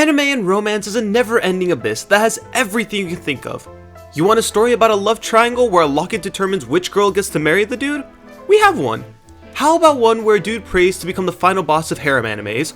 Anime and romance is a never-ending abyss that has everything you can think of. You want a story about a love triangle where a locket determines which girl gets to marry the dude? We have one. How about one where a dude prays to become the final boss of harem animes?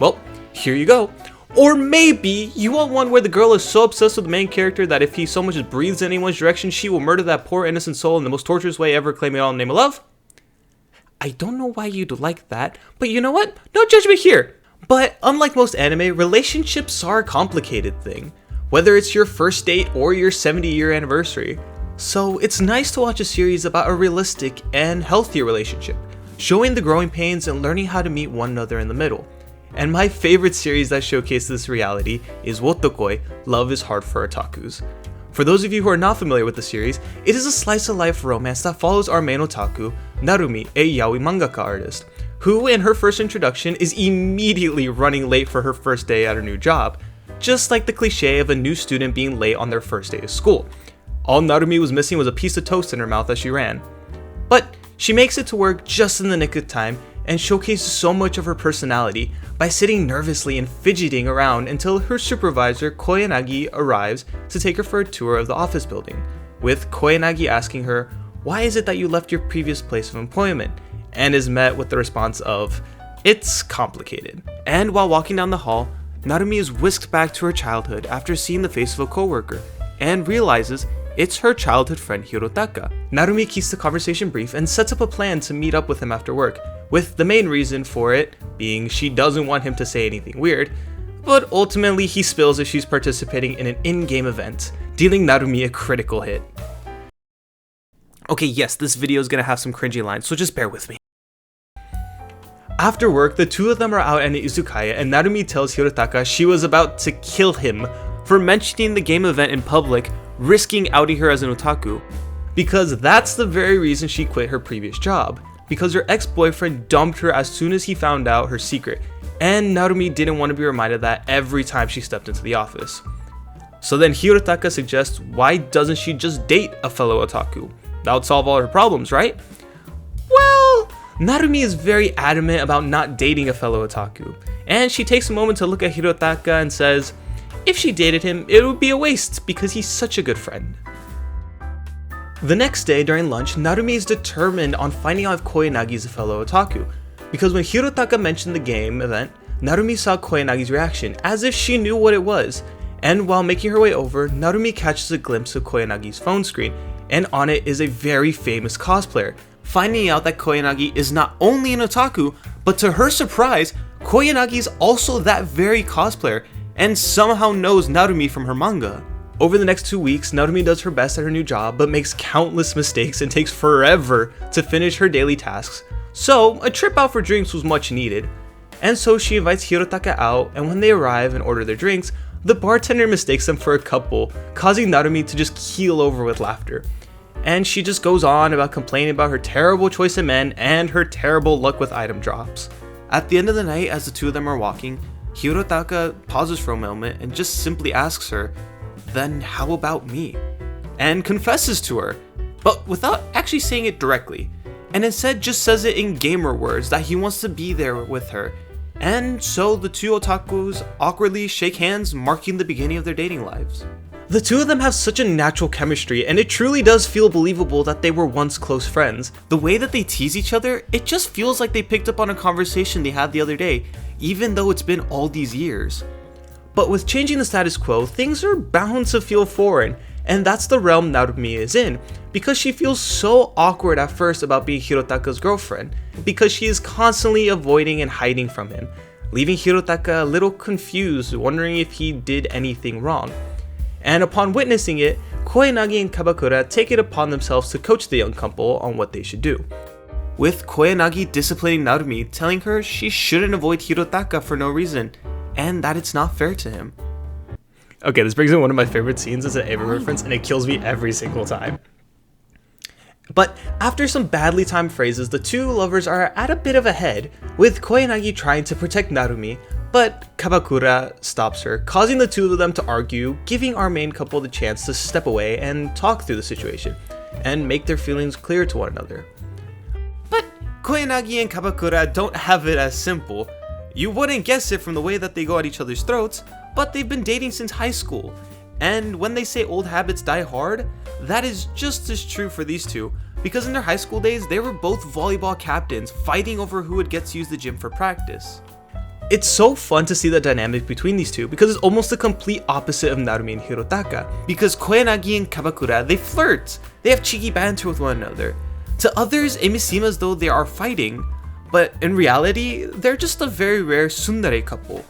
Well, here you go. Or maybe you want one where the girl is so obsessed with the main character that if he so much as breathes in anyone's direction, she will murder that poor innocent soul in the most torturous way ever, claiming it all in the name of love? I don't know why you'd like that, but you know what? No judgment here. But unlike most anime, relationships are a complicated thing, whether it's your first date or your 70-year anniversary. So it's nice to watch a series about a realistic and healthy relationship, showing the growing pains and learning how to meet one another in the middle. And my favorite series that showcases this reality is Wotakoi, Love is Hard for Otakus. For those of you who are not familiar with the series, it is a slice-of-life romance that follows our main otaku, Narumi, a yaoi mangaka artist, who in her first introduction is immediately running late for her first day at her new job, just like the cliche of a new student being late on their first day of school. All Narumi was missing was a piece of toast in her mouth as she ran. But she makes it to work just in the nick of time and showcases so much of her personality by sitting nervously and fidgeting around until her supervisor Koyanagi arrives to take her for a tour of the office building, with Koyanagi asking her, "Why is it that you left your previous place of employment?" and is met with the response of, "It's complicated." And while walking down the hall, Narumi is whisked back to her childhood after seeing the face of a coworker, and realizes it's her childhood friend Hirotaka. Narumi keeps the conversation brief and sets up a plan to meet up with him after work, with the main reason for it being she doesn't want him to say anything weird, but ultimately he spills as she's participating in an in-game event, dealing Narumi a critical hit. Okay, yes, this video is gonna have some cringy lines, so just bear with me. After work, the two of them are out at an izukaya and Narumi tells Hirotaka she was about to kill him for mentioning the game event in public, risking outing her as an otaku, because that's the very reason she quit her previous job, because her ex-boyfriend dumped her as soon as he found out her secret, and Narumi didn't want to be reminded of that every time she stepped into the office. So then Hirotaka suggests why doesn't she just date a fellow otaku? That would solve all her problems, right? Well, Narumi is very adamant about not dating a fellow otaku, and she takes a moment to look at Hirotaka and says, if she dated him, it would be a waste because he's such a good friend. The next day during lunch, Narumi is determined on finding out if Koyanagi is a fellow otaku, because when Hirotaka mentioned the game event, Narumi saw Koyanagi's reaction as if she knew what it was, and while making her way over, Narumi catches a glimpse of Koyanagi's phone screen, and on it is a very famous cosplayer, finding out that Koyanagi is not only an otaku, but to her surprise, Koyanagi is also that very cosplayer, and somehow knows Narumi from her manga. Over the next 2 weeks, Narumi does her best at her new job, but makes countless mistakes and takes forever to finish her daily tasks, so a trip out for drinks was much needed. And so she invites Hirotaka out, and when they arrive and order their drinks, the bartender mistakes them for a couple, causing Narumi to just keel over with laughter. And she just goes on about complaining about her terrible choice of men and her terrible luck with item drops. At the end of the night, as the two of them are walking, Hirotaka pauses for a moment and just simply asks her, "Then how about me?" and confesses to her, but without actually saying it directly, and instead just says it in gamer words that he wants to be there with her. And so the two otakus awkwardly shake hands, marking the beginning of their dating lives. The two of them have such a natural chemistry, and it truly does feel believable that they were once close friends. The way that they tease each other, it just feels like they picked up on a conversation they had the other day, even though it's been all these years. But with changing the status quo, things are bound to feel foreign, and that's the realm Narumi is in, because she feels so awkward at first about being Hirotaka's girlfriend, because she is constantly avoiding and hiding from him, leaving Hirotaka a little confused, wondering if he did anything wrong. And upon witnessing it, Koyanagi and Kabakura take it upon themselves to coach the young couple on what they should do, with Koyanagi disciplining Narumi, telling her she shouldn't avoid Hirotaka for no reason, and that it's not fair to him. Okay, this brings in one of my favorite scenes as an Ava reference, and it kills me every single time. But after some badly timed phrases, the two lovers are at a bit of a head, with Koyanagi trying to protect Narumi, but Kabakura stops her, causing the two of them to argue, giving our main couple the chance to step away and talk through the situation, and make their feelings clear to one another. But Koyanagi and Kabakura don't have it as simple. You wouldn't guess it from the way that they go at each other's throats, but they've been dating since high school. And when they say old habits die hard, that is just as true for these two, because in their high school days, they were both volleyball captains fighting over who would get to use the gym for practice. It's so fun to see the dynamic between these two because it's almost the complete opposite of Narumi and Hirotaka. Because Koyanagi and Kabakura, they flirt, they have cheeky banter with one another. To others, it may seem as though they are fighting, but in reality, they're just a very rare tsundere couple.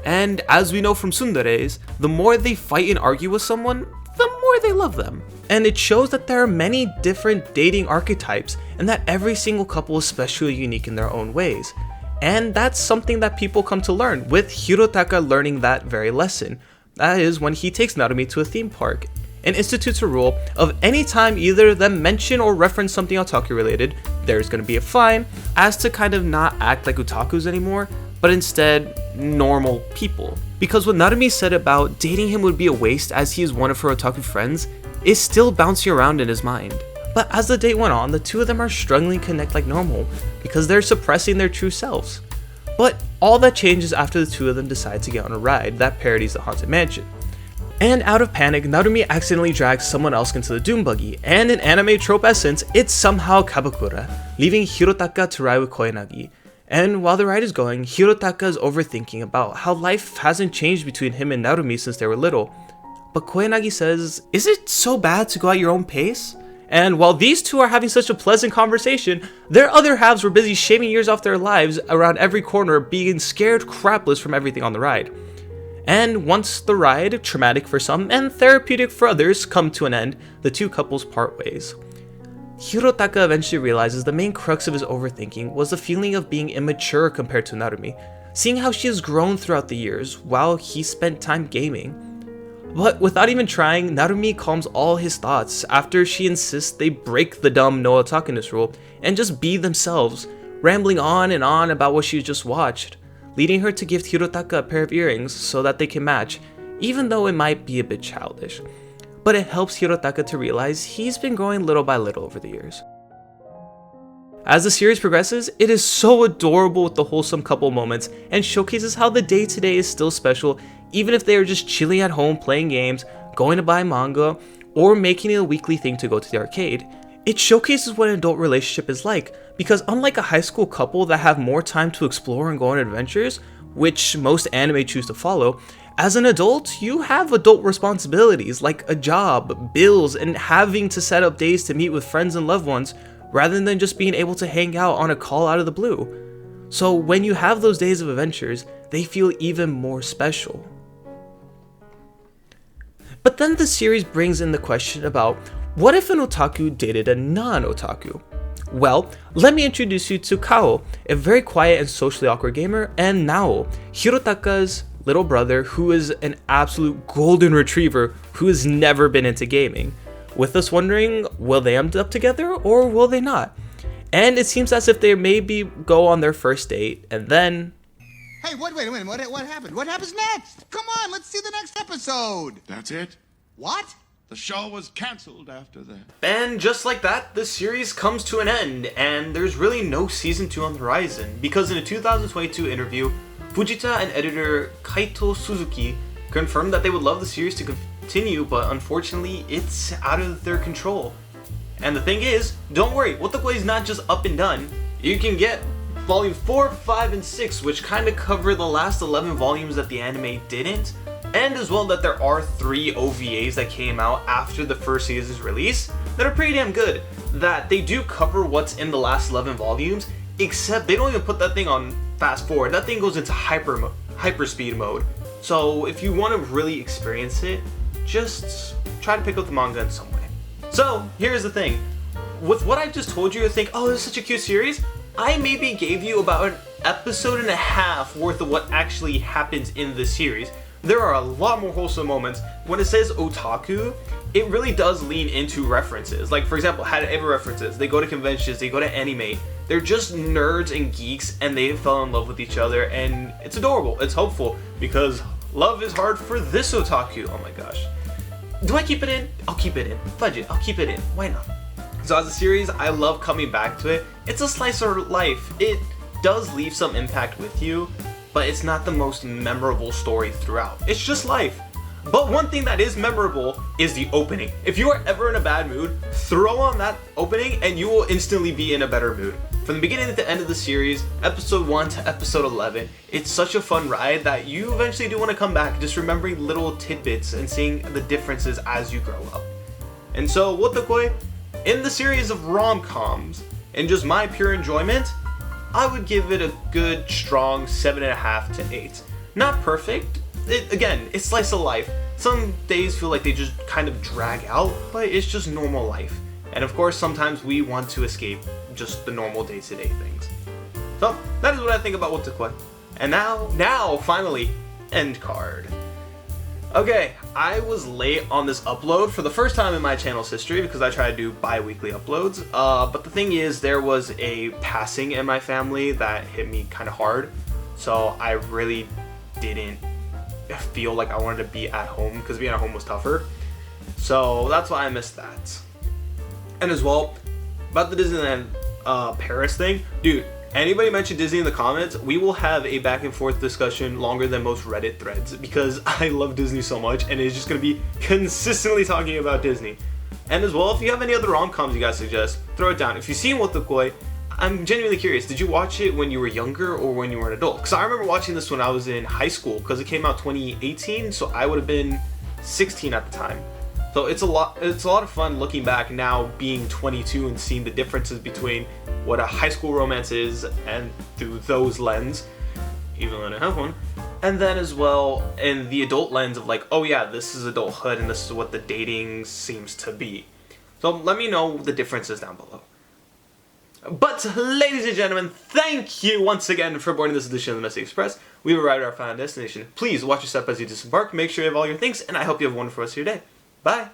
And as we know from tsunderes, the more they fight and argue with someone, the more they love them. And it shows that there are many different dating archetypes and that every single couple is especially unique in their own ways. And that's something that people come to learn, with Hirotaka learning that very lesson. That is when he takes Narumi to a theme park and institutes a rule of any time either of them mention or reference something otaku related, there's gonna be a fine, as to kind of not act like otakus anymore, but instead normal people. Because what Narumi said about dating him would be a waste as he is one of her otaku friends is still bouncing around in his mind. But as the date went on, the two of them are struggling to connect like normal because they're suppressing their true selves. But all that changes after the two of them decide to get on a ride that parodies the Haunted Mansion. And out of panic, Narumi accidentally drags someone else into the Doom Buggy, and in anime trope essence, it's somehow Kabakura, leaving Hirotaka to ride with Koyanagi. And while the ride is going, Hirotaka is overthinking about how life hasn't changed between him and Narumi since they were little. But Koyanagi says, "Is it so bad to go at your own pace?" And while these two are having such a pleasant conversation, their other halves were busy shaving years off their lives around every corner, being scared crapless from everything on the ride. And once the ride, traumatic for some and therapeutic for others, come to an end, the two couples part ways. Hirotaka eventually realizes the main crux of his overthinking was the feeling of being immature compared to Narumi, seeing how she has grown throughout the years while he spent time gaming. But without even trying, Narumi calms all his thoughts after she insists they break the dumb no otakuness rule and just be themselves, rambling on and on about what she just watched, leading her to give Hirotaka a pair of earrings so that they can match, even though it might be a bit childish. But it helps Hirotaka to realize he's been growing little by little over the years. As the series progresses, it is so adorable with the wholesome couple moments and showcases how the day-to-day is still special even if they are just chilling at home playing games, going to buy manga, or making it a weekly thing to go to the arcade. It showcases what an adult relationship is like, because unlike a high school couple that have more time to explore and go on adventures, which most anime choose to follow, as an adult, you have adult responsibilities like a job, bills, and having to set up days to meet with friends and loved ones, rather than just being able to hang out on a call out of the blue. So when you have those days of adventures, they feel even more special. But then the series brings in the question about, what if an otaku dated a non-otaku? Well, let me introduce you to Kao, a very quiet and socially awkward gamer, and Nao, Hirotaka's little brother, who is an absolute golden retriever who has never been into gaming. With us wondering, will they end up together or will they not? And it seems as if they maybe go on their first date and then... Hey, wait a minute, what happened? What happens next? Come on, let's see the next episode. That's it. What? The show was cancelled after that. And just like that, the series comes to an end, and there's really no season 2 on the horizon, because in a 2022 interview, Fujita and editor Kaito Suzuki confirmed that they would love the series to continue, but unfortunately, it's out of their control. And the thing is, don't worry, Wotakoi is not just up and done. You can get volume 4, 5, and 6, which kind of cover the last 11 volumes that the anime didn't, and as well that there are 3 OVAs that came out after the first season's release that are pretty damn good, that they do cover what's in the last 11 volumes, except they don't even put that thing on fast forward. That thing goes into hyperspeed mode. So if you want to really experience it, just try to pick up the manga in some way. So here's the thing, with what I just told you, you think, oh, this is such a cute series. I maybe gave you about an episode and a half worth of what actually happens in the series. There are a lot more wholesome moments. When it says otaku, it really does lean into references. Like, for example, had ever references. They go to conventions, they go to anime. They're just nerds and geeks, and they fell in love with each other, and it's adorable. It's hopeful, because love is hard for this otaku. Oh my gosh. Do I keep it in? I'll keep it in. Budget, I'll keep it in. Why not? So as a series, I love coming back to it. It's a slice of life. It does leave some impact with you, but it's not the most memorable story throughout. It's just life. But one thing that is memorable is the opening. If you are ever in a bad mood, throw on that opening and you will instantly be in a better mood. From the beginning to the end of the series, episode 1 to episode 11, it's such a fun ride that you eventually do want to come back, just remembering little tidbits and seeing the differences as you grow up. And so, Wotakoi, in the series of rom-coms, and just my pure enjoyment, I would give it a good, strong 7.5 to 8. Not perfect. Again, it's slice of life. Some days feel like they just kind of drag out, but it's just normal life. And of course, sometimes we want to escape just the normal day-to-day things. So, that is what I think about Wotakoi. And now, finally, end card. Okay, I was late on this upload for the first time in my channel's history because I try to do bi-weekly uploads. But the thing is, there was a passing in my family that hit me kind of hard. So I really didn't feel like I wanted to be at home because being at home was tougher. So that's why I missed that. And as well, about the Disneyland Paris thing, dude, anybody mention Disney in the comments, we will have a back and forth discussion longer than most Reddit threads because I love Disney so much and it's just going to be consistently talking about Disney. And as well, if you have any other rom-coms you guys suggest, throw it down. If you've seen Wotakoi, I'm genuinely curious, did you watch it when you were younger or when you were an adult? Because I remember watching this when I was in high school because it came out 2018, so I would have been 16 at the time. So it's a lot of fun looking back now, being 22 and seeing the differences between what a high school romance is and through those lens, even though I don't have one, and then as well in the adult lens of like, oh yeah, this is adulthood and this is what the dating seems to be. So let me know the differences down below. But ladies and gentlemen, thank you once again for boarding this edition of the Messy Express. We've arrived at our final destination. Please watch your step as you disembark, make sure you have all your things, and I hope you have a wonderful rest of your day. Bye!